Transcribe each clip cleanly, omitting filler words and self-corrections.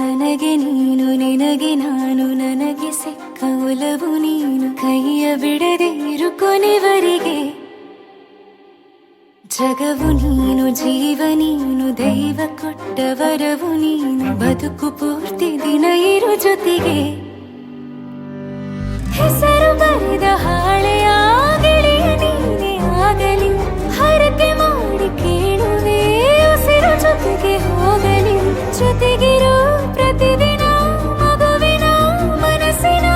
ನನಗೆ ನೀನು ನಿನಗೆ ನಾನು ನನಗೆ ಸಿಕ್ಕ ಒಲವು ನೀನು ಕೈಯ ಬಿಡದೆ ಇರು ಕೊನೆವರೆಗೆ ಜಗವು ನೀನು ಜೀವ ನೀನು ದೈವ ಕೊಟ್ಟ ವರವು ನೀನು ಬದುಕು ಪೂರ್ತಿ ದಿನ ಇರು ಜೊತೆಗೆ ಹೆಸರು ಬರೆದ ಹಾಳೆಯ ಗೆಳೆಯ ನೀನೇ ಆಗಲಿ ಹರಕೆ ಮಾಡಿ ಕೇಳುವೆ ಉಸಿರು ಜೊತೆಗೆ ಹೋಗಲಿ ಜೊತೆಗಿರೋ ಪ್ರತಿದಿನ ಮಗುವಿನ ಮನಸ್ಸಿನ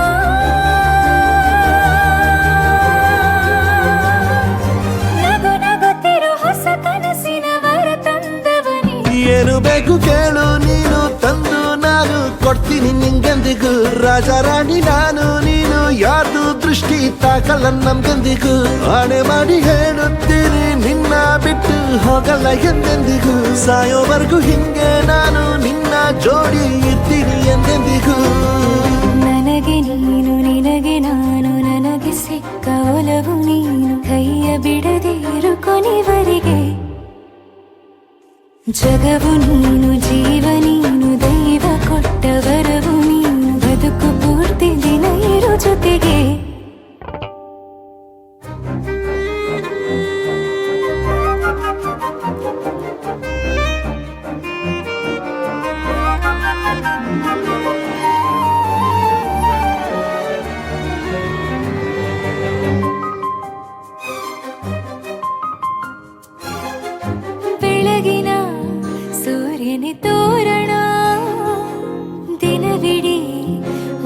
ನಗು ನಗುತ್ತಿರೋ ಹೊಸ ಕನಸಿನ ವರ ತಂದವನೇ ಏನು ಬೇಕು ಕೇಳು ನೀನು ತಂದು ನಾನು ಕೊಡ್ತೀನಿ ನಿಂಗೆಂದಿಗೂ ರಾಜ ರಾಣಿ ನಾನು ನೀನು ಯಾರ್ದು ದೃಷ್ಟಿ ತಾಕಲ್ಲ ನಮ್ಗೆಂದಿಗೂ ಆಣೆ ಮಾಡಿ ಹೇಳುತ್ತೀನಿ ನಿನ್ನ ಬಿಟ್ಟು ಹೋಗಲ್ಲ ಎಂದೆಂದಿಗೂ ಸಾಯೋವರೆಗೂ ಹಿಂಗೆ ನಾನು ನಿನ್ನ ಜೋಡಿ ಇರ್ತೀನಿ ಎಂದೆಂದಿಗೂ ನನಗೆ ನೀನು ನಿನಗೆ ನಾನು ನನಗೆ ಸಿಕ್ಕ ಒಲವು ನೀನು ಕೈಯ ಬಿಡದೆ ಇರು ಕೊನೆವರೆಗೆ ಜಗವು ನೀನು ಜೀವ ನೀನು ದೈವ ಕೊಟ್ಟ ವರವು ನೀನು ಬದುಕು ಪೂರ್ತಿ ದಿನ ಇರು ಜೊತೆಗೆ ಬೆಳಗಿನ ಸೂರ್ಯನ ತೋರಣ ದಿನವಿಡೀ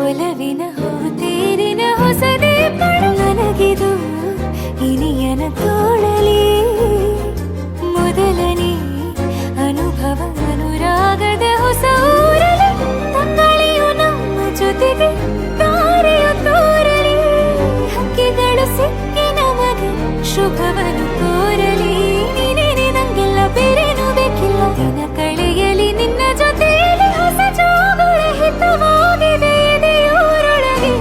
ಒಲವಿನ ಹೂತೇರಿನ ಹೊಸದೇ ಪಡು ನನಗಿದು ಇನಿಯನ ತೋಳಲಿ ಮೊದಲನೇ ಅನುಭವ ಅನುರಾಗದ ಹೊಸ ಊರಲಿ ತಂಗಳಿಯು ನಮ್ಮ ಜೊತೆಗೆ ತಾರೆಯು ತೋರಲಿ ಹಕ್ಕಿಗಳು ಸಿಕ್ಕಿ ನಮಗೆ ಶುಭವನ್ನು ಕೋರಲಿ ಬೇರೇನು ಬೇಕಿಲ್ಲ ದಿನ ಕಳೆಯಲಿ ನಿನ್ನ ಜೊತೆಯಲ್ಲಿ ಹೊಸ ಜೋಗುಳ ಹಿತವಾಗಿದೆ ಎದೆಯೂರೊಳಗೆ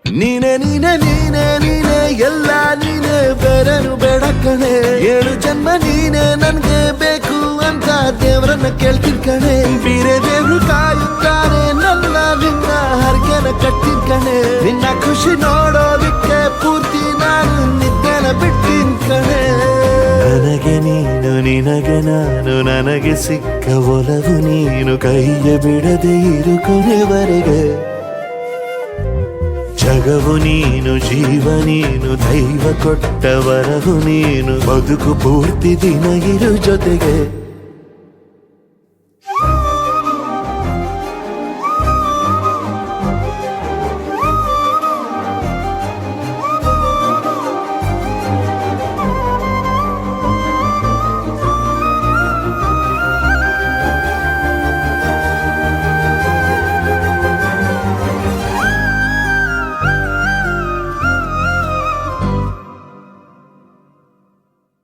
ನೀನೆ ನೀನೆ ನೀನೆ ನೀನೆ ಎಲ್ಲ ನೀನೆ ಬೇರೆನು ಬೇಡ ಕಣೆ 7 ಜನ್ಮ ನೀನೆ ನನ್ಗೆ ಬೇಕು ಅಂತ ದೇವ್ರನ್ನ ಕೇಳ್ತೀನಿ ಕಣೆ ಬೇರೆ ದೇವ್ರು ಕಾಯುತ್ತಾರೆ ನನ್ನ ನಿನ್ನ ಹರಕೆನ ಕಟ್ಟಿನ ಕಣೆ ನಿನ್ನ ಖುಷಿ ನೋಡೋದಿಕ್ಕೆ ಪೂರ್ತಿ ನಾನು ನಿದ್ದೆನ ಬಿಟ್ಟಿನ್ ಕಣೆ ನನಗೆ ನೀನು ನಿನಗೆ ನಾನು ನನಗೆ ಸಿಕ್ಕ ಒಲವು ನೀನು ಕೈಯ ಬಿಡದೆ ಇರು ಕೊನೆವರೆಗೆ ಜಗವು ನೀನು ಜೀವ ನೀನು ದೈವ ಕೊಟ್ಟ ವರವು ನೀನು ಬದುಕು ಪೂರ್ತಿ ದಿನ ಇರು ಜೊತೆಗೆ